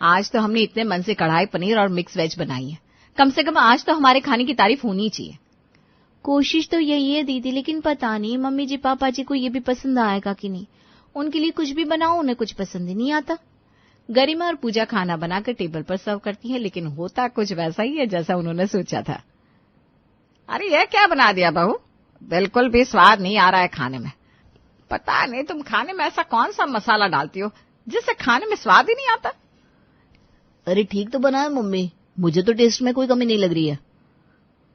आज तो हमने इतने मन से कढ़ाई पनीर और मिक्स वेज बनाई है, कम से कम आज तो हमारे खाने की तारीफ होनी चाहिए। कोशिश तो यही है दीदी, लेकिन पता नहीं मम्मी जी पापा जी को ये भी पसंद आएगा कि नहीं। उनके लिए कुछ भी बनाओ, उन्हें कुछ पसंद ही नहीं आता। गरिमा और पूजा खाना बनाकर टेबल पर सर्व करती है, लेकिन होता कुछ वैसा ही है जैसा उन्होंने सोचा था। अरे यह क्या बना दिया बहू, बिल्कुल भी स्वाद नहीं आ रहा है खाने में। पता नहीं तुम खाने में ऐसा कौन सा मसाला डालती हो जिससे खाने में स्वाद ही नहीं आता। अरे ठीक तो बना है मम्मी, मुझे तो टेस्ट में कोई कमी नहीं लग रही है।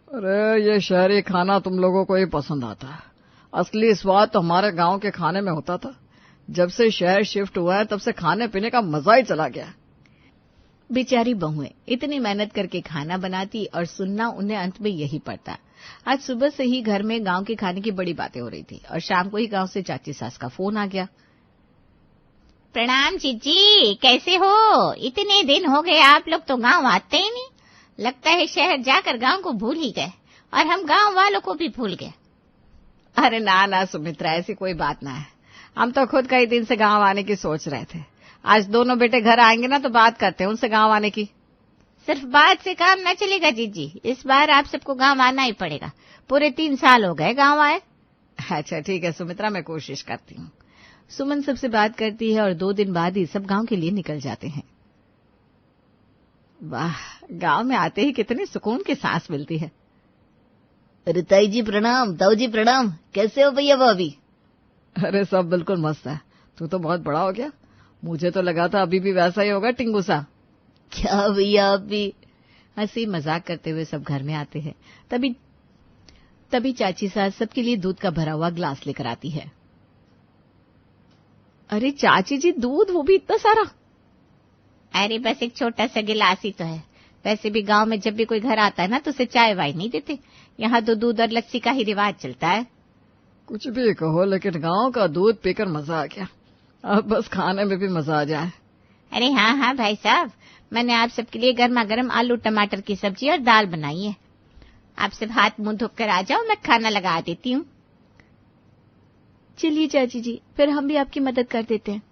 अरे ये शहरी खाना तुम लोगों को ही पसंद आता है, असली स्वाद तो हमारे गांव के खाने में होता था। जब से शहर शिफ्ट हुआ है तब से खाने पीने का मजा ही चला गया। बेचारी बहुएं इतनी मेहनत करके खाना बनाती और सुनना उन्हें अंत में यही पड़ता। आज सुबह से ही घर में गांव के खाने की बड़ी बातें हो रही थी और शाम को ही गांव से चाची सास का फोन आ गया। प्रणाम जीजी, कैसे हो? इतने दिन हो गए, आप लोग तो गांव आते ही नहीं। लगता है शहर जाकर गांव को भूल ही गए और हम गांव वालों को भी भूल गए। अरे ना ना सुमित्रा, ऐसी कोई बात ना है। हम तो खुद कई दिन से गांव आने की सोच रहे थे। आज दोनों बेटे घर आएंगे ना तो बात करते हैं उनसे गांव आने की। सिर्फ बात से काम न चलेगा जीजी, इस बार आप सबको गांव आना ही पड़ेगा। पूरे 3 साल हो गए गांव आए। अच्छा ठीक है सुमित्रा, मैं कोशिश करती हूँ। सुमन सबसे बात करती है और 2 दिन बाद ही सब गांव के लिए निकल जाते हैं। वाह, गांव में आते ही कितनी सुकून की सांस मिलती है। अरे ताई जी प्रणाम, ताऊ जी प्रणाम, कैसे हो भैया भाभी? अरे सब बिल्कुल मस्त है। तू तो बहुत बड़ा हो गया, मुझे तो लगा था अभी भी वैसा ही होगा टिंगू सा। क्या भैया आप भी? हंसी मजाक करते हुए सब घर में आते हैं। तभी चाची सास सबके लिए दूध का भरा हुआ ग्लास लेकर आती है। अरे चाची जी, दूध, वो भी इतना सारा? अरे बस एक छोटा सा गिलास ही तो है। वैसे भी गांव में जब भी कोई घर आता है ना तो उसे चाय वाय नहीं देते, यहाँ तो दूध और लस्सी का ही रिवाज चलता है। कुछ भी कहो, लेकिन गांव का दूध पीकर मजा आ गया। अब बस खाने में भी मजा आ जाए। अरे हाँ हाँ भाई साहब, मैंने आप सबके लिए गर्मा गर्म आलू टमाटर की सब्जी और दाल बनाई है। आप सब हाथ मुंह धोकर आ जाओ, मैं खाना लगा देती हूँ। चलिए चाची जी, फिर हम भी आपकी मदद कर देते हैं।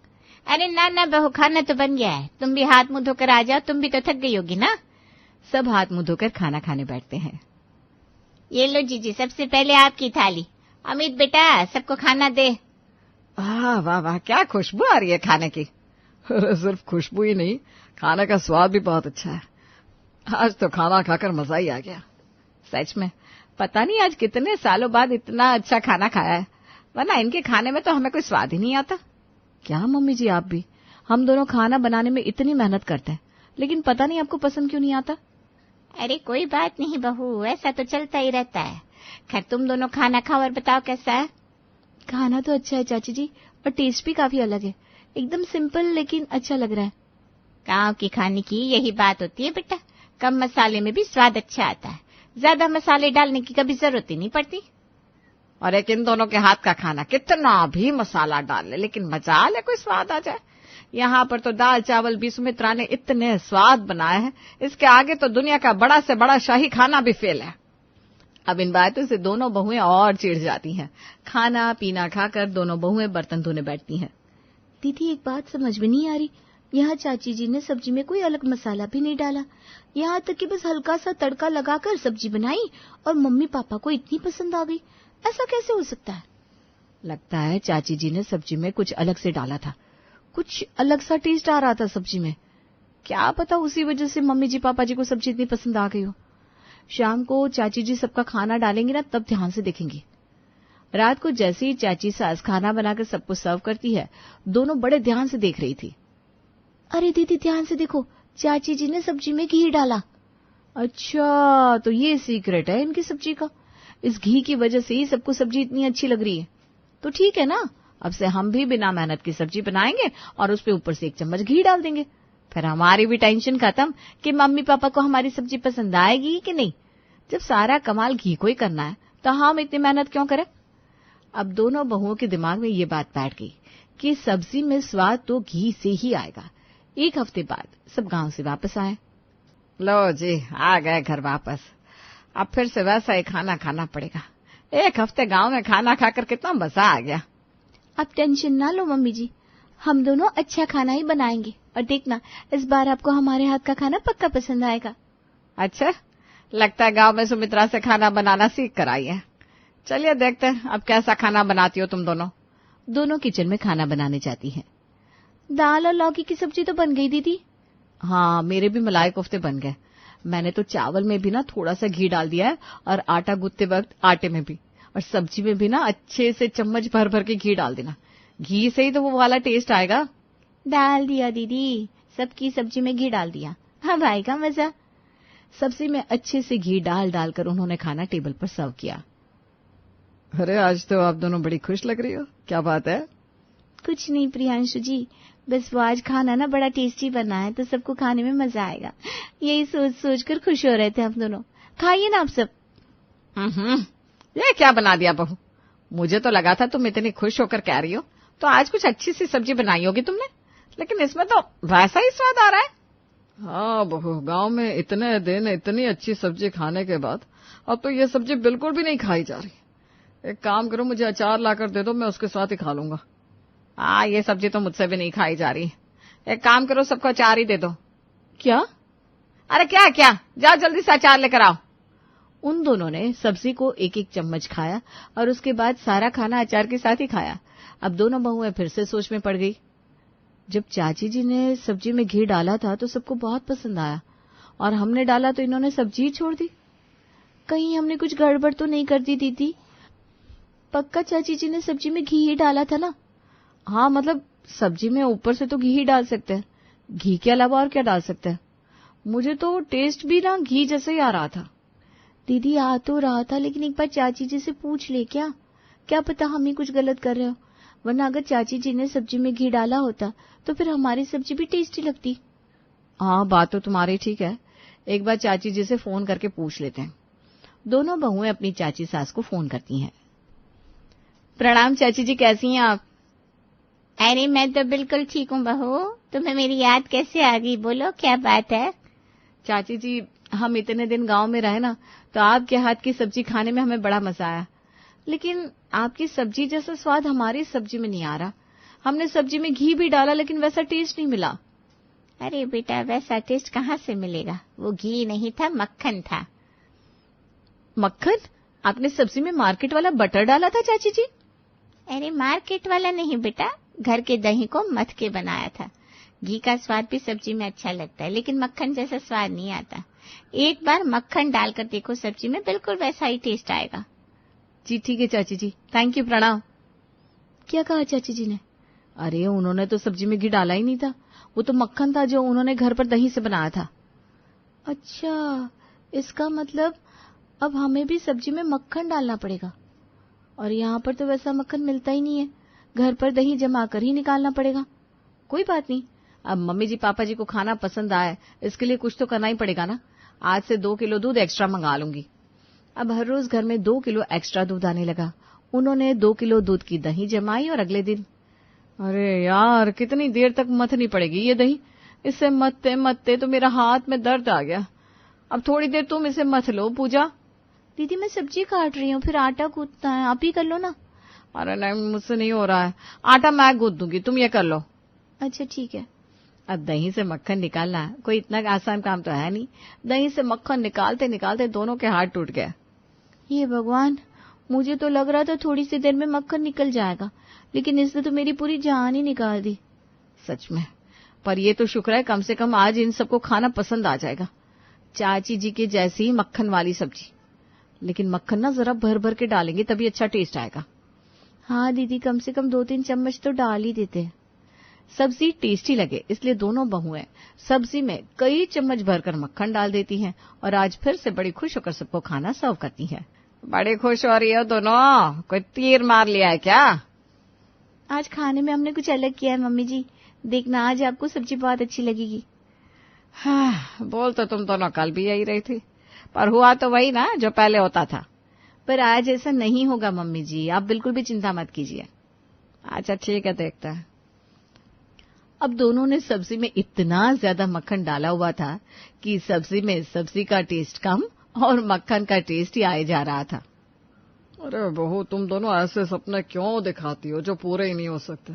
अरे ना ना बहू, खाना तो बन गया है, तुम भी हाथ मुंह धोकर आ जाओ, तुम भी तो थक गई होगी ना। सब हाथ मुंह धोकर खाना खाने बैठते हैं। ये लो जीजी, सबसे पहले आपकी थाली। अमित बेटा, सबको खाना दे। वाह वाह वाह, क्या खुशबू आ रही है खाने की। अरे सिर्फ खुशबू ही नहीं, खाने का स्वाद भी बहुत अच्छा है। आज तो खाना खाकर मजा ही आ गया। सच में, पता नहीं आज कितने सालों बाद इतना अच्छा खाना खाया है, वरना इनके खाने में तो हमें कोई स्वाद ही नहीं आता। क्या मम्मी जी आप भी? हम दोनों खाना बनाने में इतनी मेहनत करते हैं, लेकिन पता नहीं आपको पसंद क्यों नहीं आता। अरे कोई बात नहीं बहू, ऐसा तो चलता ही रहता है। खैर तुम दोनों खाना खाओ और बताओ कैसा है। खाना तो अच्छा है चाची जी, और टेस्ट भी काफी अलग है। एकदम सिंपल लेकिन अच्छा लग रहा है। गांव की खाने की यही बात होती है बेटा, कम मसाले में भी स्वाद अच्छा आता है। ज्यादा मसाले डालने की कभी जरूरत ही नहीं पड़ती। और एक इन दोनों के हाथ का खाना कितना भी मसाला डाल ले, लेकिन मजा ले कोई स्वाद आ जाए। यहाँ पर तो दाल चावल भी सुमित्रा ने इतने स्वाद बनाए हैं, इसके आगे तो दुनिया का बड़ा से बड़ा शाही खाना भी फेल है। अब इन बातों से दोनों बहुएं और चिढ़ जाती हैं। खाना पीना खाकर दोनों बहुएं बर्तन धोने बैठती हैं। दीदी एक बात समझ में नहीं आ रही, यहाँ चाची जी ने सब्जी में कोई अलग मसाला भी नहीं डाला, यहाँ तक कि बस हल्का सा तड़का लगाकर सब्जी बनाई और मम्मी पापा को इतनी पसंद आ गई। ऐसा कैसे हो सकता है? लगता है चाची जी ने सब्जी में कुछ अलग से डाला था, कुछ अलग सा टेस्ट आ रहा था सब्जी में। क्या पता उसी वजह से मम्मी जी पापा जी को सब्जी इतनी पसंद आ गई हो। शाम को चाची जी सबका खाना डालेंगी ना, तब ध्यान से देखेंगी। रात को जैसे ही चाची सास खाना बनाकर सबको सर्व करती है, दोनों बड़े ध्यान से देख रही थी। अरे दीदी ध्यान से देखो, चाची जी ने सब्जी में घी डाला। अच्छा, तो ये सीक्रेट है इनकी सब्जी का। इस घी की वजह से ही सबको सब्जी इतनी अच्छी लग रही है। तो ठीक है ना, अब से हम भी बिना मेहनत की सब्जी बनाएंगे और उस पे ऊपर से 1 चम्मच घी डाल देंगे। फिर हमारी भी टेंशन खत्म कि मम्मी पापा को हमारी सब्जी पसंद आएगी कि नहीं। जब सारा कमाल घी को ही करना है तो हम इतनी मेहनत क्यों करें। अब दोनों बहुओं के दिमाग में ये बात बैठ गई कि सब्जी में स्वाद तो घी से ही आएगा। 1 हफ्ते बाद सब गांव से वापस आए। लो जी, आ गए घर वापस। अब फिर से वैसा ही खाना खाना पड़ेगा। 1 हफ्ते गांव में खाना खाकर कितना मजा आ गया। आप टेंशन ना लो मम्मी जी, हम दोनों अच्छा खाना ही बनाएंगे और देखना इस बार आपको हमारे हाथ का खाना पक्का पसंद आएगा। अच्छा, लगता है गांव में सुमित्रा से खाना बनाना सीख कर आई है। चलिए देखते हैं अब कैसा खाना बनाती हो तुम दोनों। दोनों किचन में खाना बनाने जाती हैं। दाल और लौकी की सब्जी तो बन गई दीदी। हाँ, मेरे भी मलाई कोफ्ते बन गए। मैंने तो चावल में भी ना थोड़ा सा घी डाल दिया है और आटा गूंथते वक्त आटे में भी, और सब्जी में भी ना अच्छे से चम्मच भर भर के घी डाल देना। घी से ही तो वो वाला टेस्ट आएगा। डाल दिया दीदी, सबकी सब्जी में घी डाल दिया, अब आएगा मजा। सब्जी में अच्छे से घी डाल डालकर उन्होंने खाना टेबल पर सर्व किया। अरे आज तो आप दोनों बड़ी खुश लग रही हो, क्या बात है? कुछ नहीं प्रियांशु जी, बस वो आज खाना ना बड़ा टेस्टी बना है तो सबको खाने में मजा आएगा, यही सोच सोच कर खुश हो रहे थे हम दोनों। खाइए ना आप सब। ये क्या बना दिया बहू? मुझे तो लगा था तुम इतनी खुश होकर कह रही हो तो आज कुछ अच्छी सी सब्जी बनाई होगी तुमने, लेकिन इसमें तो वैसा ही स्वाद आ रहा है। हाँ बहू, गांव में इतने दिन इतनी अच्छी सब्जी खाने के बाद अब तो ये सब्जी बिल्कुल भी नहीं खाई जा रही। एक काम करो, मुझे अचार लाकर दे दो, मैं उसके साथ ही खा लूंगा। हाँ, ये सब्जी तो मुझसे भी नहीं खाई जा रही। एक काम करो, सबको अचार ही दे दो। क्या? अरे क्या क्या, जाओ जल्दी से अचार लेकर आओ। उन दोनों ने सब्जी को एक एक चम्मच खाया और उसके बाद सारा खाना अचार के साथ ही खाया। अब दोनों बहुएं फिर से सोच में पड़ गई। जब चाची जी ने सब्जी में घी डाला था तो सबको बहुत पसंद आया, और हमने डाला तो इन्होंने सब्जी ही छोड़ दी। कहीं हमने कुछ गड़बड़ तो नहीं कर दी दीदी? पक्का चाची जी ने सब्जी में घी ही डाला था ना? हाँ, मतलब सब्जी में ऊपर से तो घी ही डाल सकते हैं, घी के अलावा और क्या डाल सकते हैं? मुझे तो टेस्ट भी ना घी जैसे ही आ रहा था। दीदी आ तो रहा था, लेकिन एक बार चाची जी से पूछ ले क्या पता हम ही कुछ गलत कर रहे हो, वरना अगर चाची जी ने सब्जी में घी डाला होता तो फिर हमारी सब्जी भी टेस्टी लगती। हाँ, बात तो तुम्हारी ठीक है, एक बार चाची जी से फोन करके पूछ लेते हैं। दोनों बहुएं अपनी चाची सास को फोन करती हैं। प्रणाम चाची जी, कैसी हैं आप? अरे मैं तो बिल्कुल ठीक हूँ बहू, तुम्हें मेरी याद कैसे आ गई, बोलो क्या बात है? चाची जी, हम इतने दिन गांव में रहे ना, तो आपके हाथ की सब्जी खाने में हमें बड़ा मजा आया, लेकिन आपकी सब्जी जैसा स्वाद हमारी सब्जी में नहीं आ रहा। हमने सब्जी में घी भी डाला लेकिन वैसा टेस्ट नहीं मिला। अरे बेटा, वैसा टेस्ट कहाँ से मिलेगा, वो घी नहीं था, मक्खन था। मक्खन? आपने सब्जी में मार्केट वाला बटर डाला था चाची जी? अरे मार्केट वाला नहीं बेटा, घर के दही को मथ के बनाया था। घी का स्वाद भी सब्जी में अच्छा लगता है, लेकिन मक्खन जैसा स्वाद नहीं आता। एक बार मक्खन डालकर देखो सब्जी में, बिल्कुल वैसा ही टेस्ट आएगा। जी ठीक है चाची जी, थैंक यू, प्रणाम। क्या कहा चाची जी ने? अरे उन्होंने तो सब्जी में घी डाला ही नहीं था, वो तो मक्खन था जो उन्होंने घर पर दही से बनाया था। अच्छा, इसका मतलब अब हमें भी सब्जी में मक्खन डालना पड़ेगा, और यहाँ पर तो वैसा मक्खन मिलता ही नहीं है, घर पर दही जमा कर ही निकालना पड़ेगा। कोई बात नहीं, अब मम्मी जी पापा जी को खाना पसंद आए इसके लिए कुछ तो करना ही पड़ेगा ना। आज से 2 किलो दूध एक्स्ट्रा मंगा लूंगी। अब हर रोज घर में 2 किलो एक्स्ट्रा दूध आने लगा। उन्होंने 2 किलो दूध की दही जमाई और अगले दिन, अरे यार कितनी देर तक मथनी पड़ेगी ये दही, इससे मथते मथते तो मेरा हाथ में दर्द आ गया। अब थोड़ी देर तुम इसे मथ लो पूजा। दीदी मैं सब्जी काट रही हूँ, फिर आटा गूंथना है, आप ही कर लो ना। अरे नहीं, मुझसे नहीं हो रहा है, आटा मैं गूंथ दूंगी, तुम ये कर लो। अच्छा ठीक है। अब दही से मक्खन निकालना कोई इतना आसान काम तो है नहीं। दही से मक्खन निकालते निकालते दोनों के हाथ टूट गए। ये भगवान, मुझे तो लग रहा था थोड़ी सी देर में मक्खन निकल जाएगा, लेकिन इसने तो मेरी पूरी जान ही निकाल दी। सच में, पर ये तो शुक्र है कम से कम आज इन सबको खाना पसंद आ जाएगा, चाची जी के जैसी ही मक्खन वाली सब्जी। लेकिन मक्खन ना जरा भर भर के डालेंगे तभी अच्छा टेस्ट आएगा। हाँ दीदी, कम से कम 2-3 चम्मच तो डाल ही देते हैं। सब्जी टेस्टी लगे इसलिए दोनों बहुएं सब्जी में कई चम्मच भरकर मक्खन डाल देती हैं और आज फिर से बड़ी खुश होकर सबको खाना सर्व करती हैं। बड़ी खुश हो रही हो दोनों, कोई तीर मार लिया है क्या? आज खाने में हमने कुछ अलग किया है मम्मी जी, देखना आज आपको सब्जी बहुत अच्छी लगेगी। हाँ, बोल तो तुम दोनों कल भी यही रही थी, पर हुआ तो वही ना जो पहले होता था। पर आज ऐसा नहीं होगा मम्मी जी, आप बिल्कुल भी चिंता मत कीजिए। अच्छा ठीक है, देखता है। अब दोनों ने सब्जी में इतना ज्यादा मक्खन डाला हुआ था कि सब्जी में सब्जी का टेस्ट कम और मक्खन का टेस्ट ही आए जा रहा था। अरे बहू, तुम दोनों ऐसे सपने क्यों दिखाती हो जो पूरे ही नहीं हो सकते?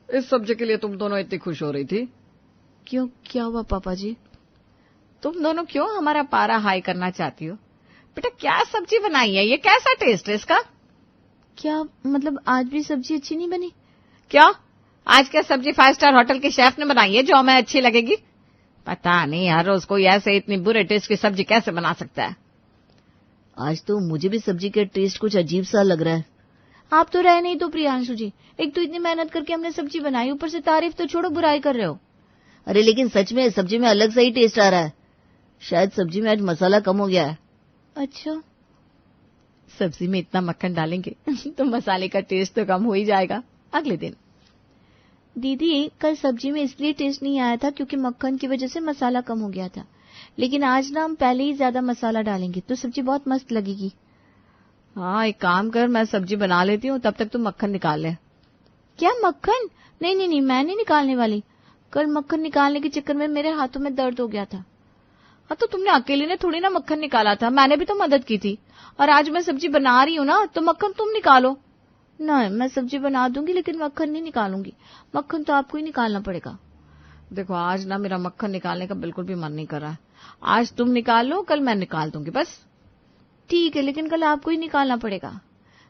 इस सब्जी के लिए तुम दोनों इतनी खुश हो रही थी? क्यों, क्या हुआ पापा जी? तुम दोनों क्यों हमारा पारा हाई करना चाहती हो? बेटा क्या सब्जी बनाई है, ये कैसा टेस्ट है इसका? क्या मतलब आज भी सब्जी अच्छी नहीं बनी? क्या आज क्या सब्जी 5 स्टार होटल के शेफ ने बनाई है जो हमें अच्छी लगेगी? पता नहीं हर रोज कोई ऐसे इतनी बुरे टेस्ट की सब्जी कैसे बना सकता है। आज तो मुझे भी सब्जी का टेस्ट कुछ अजीब सा लग रहा है। आप तो रहे नहीं तो प्रियांशु जी, एक तो इतनी मेहनत करके हमने सब्जी बनाई, ऊपर से तारीफ तो छोड़ो बुराई कर रहे हो। अरे लेकिन सच में सब्जी में अलग सा ही टेस्ट आ रहा है। शायद सब्जी में आज मसाला कम हो गया है। अच्छा, सब्जी में इतना मक्खन डालेंगे तो मसाले का टेस्ट तो कम हो ही जाएगा। अगले दिन, दीदी कल सब्जी में इसलिए टेस्ट नहीं आया था क्योंकि मक्खन की वजह से मसाला कम हो गया था, लेकिन आज ना हम पहले ही ज्यादा मसाला डालेंगे तो सब्जी बहुत मस्त लगेगी। हाँ एक काम कर, मैं सब्जी बना लेती हूँ, तब तक तुम मक्खन निकाल ले। क्या मक्खन? नहीं नहीं नहीं, मैं नहीं निकालने वाली। कल मक्खन निकालने के चक्कर में मेरे हाथों में दर्द हो गया था। हाँ तो तुमने अकेले ने थोड़ी ना मक्खन निकाला था, मैंने भी तो मदद की थी। और आज मैं सब्जी बना रही हूँ ना, तो मक्खन तुम निकालो। नहीं, मैं सब्जी बना दूंगी लेकिन मक्खन नहीं निकालूंगी। मक्खन तो आपको ही निकालना पड़ेगा। देखो आज ना मेरा मक्खन निकालने का बिल्कुल भी मन नहीं कर रहा है। आज तुम निकाल लो, कल मैं निकाल दूंगी बस। ठीक है, लेकिन कल आपको ही निकालना पड़ेगा।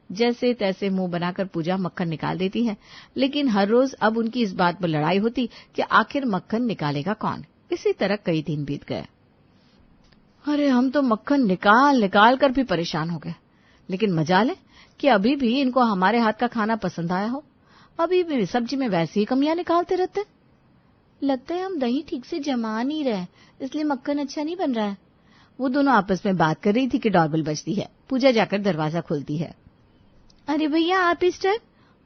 जैसे तैसे मुंह बनाकर पूजा मक्खन निकाल देती है, लेकिन हर रोज अब उनकी इस बात पर लड़ाई होती कि आखिर मक्खन निकालेगा कौन। इसी तरह कई दिन बीत गए। अरे हम तो मक्खन निकाल निकाल कर भी परेशान हो गए, लेकिन मजाल है कि अभी भी इनको हमारे हाथ का खाना पसंद आया हो। अभी भी सब्जी में वैसी ही कमियां निकालते रहते। लगता है हम दही ठीक से जमा नहीं रहे, इसलिए मक्खन अच्छा नहीं बन रहा है। वो दोनों आपस में बात कर रही थी कि डॉरबेल बजती है। पूजा जाकर दरवाजा खोलती है। अरे भैया, आप इस टाइम?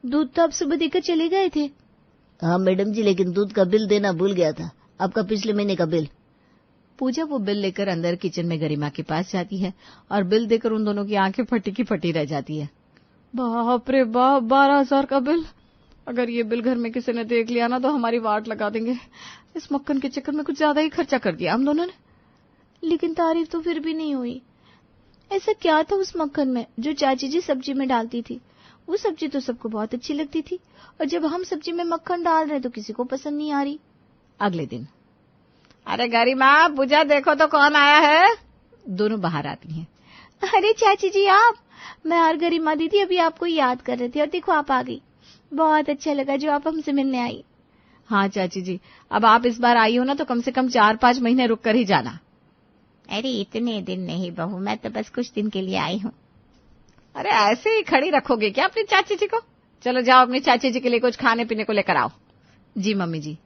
दूध तो आप सुबह देकर चले गए थे। हाँ मैडम जी, लेकिन दूध का बिल देना भूल गया था, आपका पिछले महीने का बिल। पूजा वो बिल लेकर अंदर किचन में गरिमा के पास जाती है और बिल देकर उन दोनों की आंखें फटी की फटी रह जाती है। बाप रे बाप, 12,000 का बिल। अगर ये बिल घर में किसी ने देख लिया ना तो हमारी वाट लगा देंगे। इस मक्खन के चक्कर में कुछ ज्यादा ही खर्चा कर दिया हम दोनों ने। लेकिन तारीफ तो फिर भी नहीं हुई। ऐसा क्या था उस मक्खन में जो चाची जी सब्जी में डालती थी? वो सब्जी तो सबको बहुत अच्छी लगती थी, और जब हम सब्जी में मक्खन डाल रहे तो किसी को पसंद नहीं आ रही। अगले दिन, अरे गरिमा, पूजा देखो तो कौन आया है। दोनों बाहर आती हैं। अरे चाची जी आप? मैं और गरिमा दीदी अभी आपको याद कर रहे थे और देखो आप आ गई। बहुत अच्छा लगा जो आप हमसे मिलने आई। हाँ चाची जी, अब आप इस बार आई हो ना तो कम से कम 4-5 महीने रुक कर ही जाना। अरे इतने दिन नहीं बहू, मैं तो बस कुछ दिन के लिए आई हूँ। अरे ऐसे ही खड़ी रखोगे क्या अपनी चाची जी को? चलो जाओ अपनी चाची जी के लिए कुछ खाने पीने को लेकर आओ। जी मम्मी जी।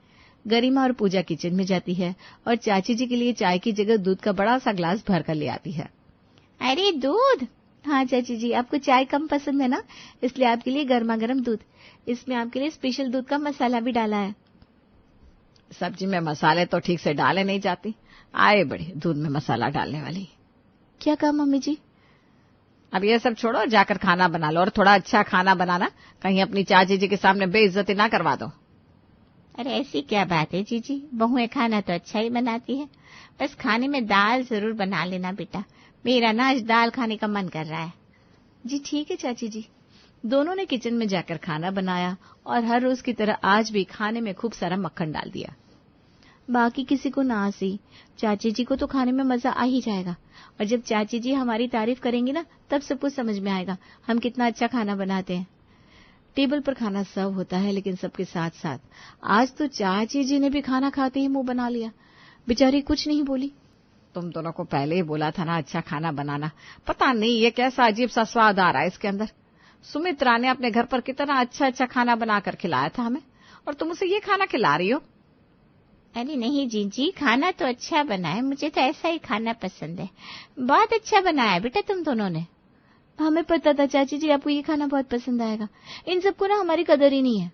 गरिमा और पूजा किचन में जाती है और चाची जी के लिए चाय की जगह दूध का बड़ा सा ग्लास भर कर ले आती है। अरे दूध? हाँ चाची जी, आपको चाय कम पसंद है ना, इसलिए आपके लिए गर्मा गर्म दूध। इसमें आपके लिए स्पेशल दूध का मसाला भी डाला है। सब्जी में मसाले तो ठीक से डाले नहीं जाते, आए बड़े दूध में मसाला डालने वाली। क्या कहा मम्मी जी? अब ये सब छोड़ो, जाकर खाना बना लो और थोड़ा अच्छा खाना बनाना, कहीं अपनी चाची जी के सामने बेइज्जती ना करवा दो। अरे ऐसी क्या बात है जीजी, बहुएं खाना तो अच्छा ही बनाती है। बस खाने में दाल जरूर बना लेना बेटा, मेरा ना आज दाल खाने का मन कर रहा है। जी ठीक है चाची जी। दोनों ने किचन में जाकर खाना बनाया और हर रोज की तरह आज भी खाने में खूब सारा मक्खन डाल दिया। बाकी किसी को ना सी, चाची जी को तो खाने में मजा आ ही जाएगा, और जब चाची जी हमारी तारीफ करेंगी ना तब सबको समझ में आएगा हम कितना अच्छा खाना बनाते हैं। टेबल पर खाना सर्व होता है, लेकिन सबके साथ साथ आज तो चाची जी ने भी खाना खाते ही मुंह बना लिया। बेचारी कुछ नहीं बोली। तुम दोनों को पहले ही बोला था ना अच्छा खाना बनाना, पता नहीं ये कैसा अजीब सा स्वाद आ रहा है इसके अंदर। सुमित्रा ने अपने घर पर कितना अच्छा अच्छा खाना बनाकर खिलाया था हमें, और तुम उसे ये खाना खिला रही हो। अरे नहीं जीजी, खाना तो अच्छा बना है, मुझे तो ऐसा ही खाना पसंद है। बहुत अच्छा बनाया बेटा तुम दोनों ने। हमें पता था चाची जी आपको ये खाना बहुत पसंद आएगा। इन सबको ना हमारी कदर ही नहीं है।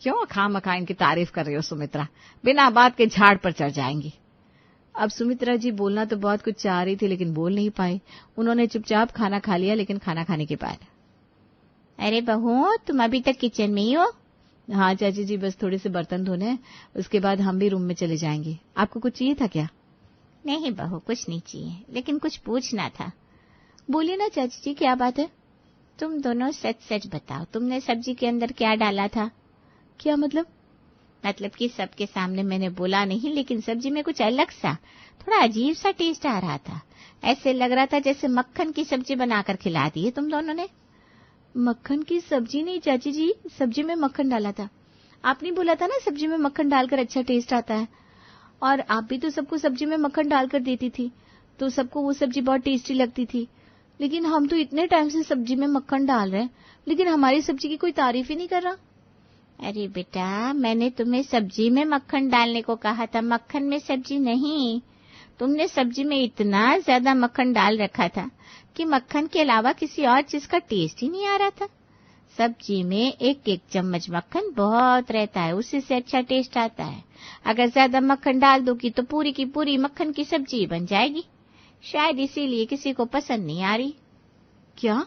क्यों खामखा इनकी तारीफ कर रही हो सुमित्रा, बिना बात के झाड़ पर चढ़ जाएंगी। अब सुमित्रा जी बोलना तो बहुत कुछ चाह रही थी, लेकिन बोल नहीं पाई। उन्होंने चुपचाप खाना खा लिया, लेकिन खाना खाने के बाद, अरे बहू तुम अभी तक किचन में ही हो? हाँ चाची जी, बस थोड़े से बर्तन धोने हैं, उसके बाद हम भी रूम में चले जाएंगे। आपको कुछ चाहिए था क्या? नहीं बहू, कुछ नहीं चाहिए, लेकिन कुछ पूछना था। बोलिए ना चाची जी, क्या बात है? तुम दोनों सच सच बताओ, तुमने सब्जी के अंदर क्या डाला था? क्या मतलब? मतलब कि सबके सामने मैंने बोला नहीं, लेकिन सब्जी में कुछ अलग सा, थोड़ा अजीब सा टेस्ट आ रहा था। ऐसे लग रहा था जैसे मक्खन की सब्जी बनाकर खिला दी है तुम दोनों ने। मक्खन की सब्जी नहीं चाची जी, सब्जी में मक्खन डाला था। आपने बोला था ना सब्जी में मक्खन डालकर अच्छा टेस्ट आता है, और आप भी तो सबको सब्जी में मक्खन डालकर देती थी, तो सबको वो सब्जी बहुत टेस्टी लगती थी। लेकिन हम तो इतने टाइम से सब्जी में मक्खन डाल रहे हैं, लेकिन हमारी सब्जी की कोई तारीफ ही नहीं कर रहा। अरे बेटा, मैंने तुम्हें सब्जी में मक्खन डालने को कहा था, मक्खन में सब्जी नहीं। तुमने सब्जी में इतना ज्यादा मक्खन डाल रखा था कि मक्खन के अलावा किसी और चीज का टेस्ट ही नहीं आ रहा था। सब्जी में एक एक चम्मच मक्खन बहुत रहता है, उसी से अच्छा टेस्ट आता है। अगर ज्यादा मक्खन डाल दोगी तो पूरी की पूरी मक्खन की सब्जी बन जाएगी। शायद इसीलिए किसी को पसंद नहीं आ रही। क्या?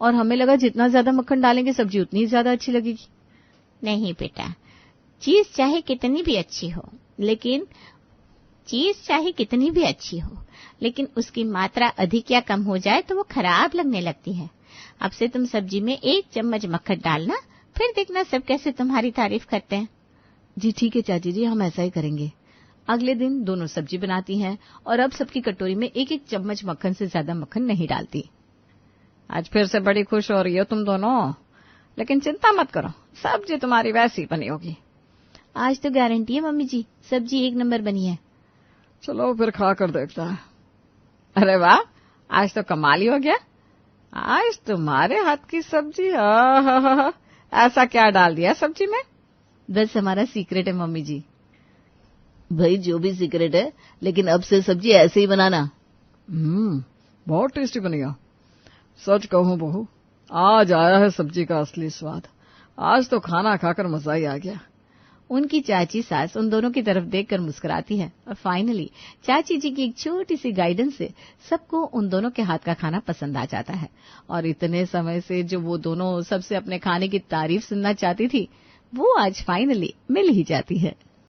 और हमें लगा जितना ज्यादा मक्खन डालेंगे सब्जी उतनी ज्यादा अच्छी लगेगी। नहीं बेटा, चीज चाहे कितनी भी अच्छी हो, लेकिन उसकी मात्रा अधिक या कम हो जाए तो वो खराब लगने लगती है। अब से तुम सब्जी में 1 चम्मच मक्खन डालना, फिर देखना सब कैसे तुम्हारी तारीफ करते हैं। जी ठीक है चाची जी, हम ऐसा ही करेंगे। अगले दिन दोनों सब्जी बनाती हैं और अब सबकी कटोरी में 1-1 चम्मच मक्खन से ज्यादा मक्खन नहीं डालती। आज फिर से बड़ी खुश हो रही हो तुम दोनों, लेकिन चिंता मत करो, सब्जी तुम्हारी वैसी बनी होगी। आज तो गारंटी है मम्मी जी, सब्जी 1 नंबर बनी है। चलो फिर खा कर देखता है। अरे वाह, आज तो कमाल ही हो गया। आज तुम्हारे हाथ की सब्जी, ऐसा क्या डाल दिया सब्जी में? बस हमारा सीक्रेट है मम्मी जी। भाई जो भी सीक्रेट है, लेकिन अब से सब्जी ऐसे ही बनाना। बहुत टेस्टी बनी है। सच कहूं बहू, आज आया है सब्जी का असली स्वाद। आज तो खाना खाकर मजा ही आ गया। उनकी चाची सास उन दोनों की तरफ देखकर मुस्कुराती है और फाइनली चाची जी की एक छोटी सी गाइडेंस से सबको उन दोनों के हाथ का खाना पसंद आ जाता है। और इतने समय से जो वो दोनों सबसे अपने खाने की तारीफ सुनना चाहती थी, वो आज फाइनली मिल ही जाती है।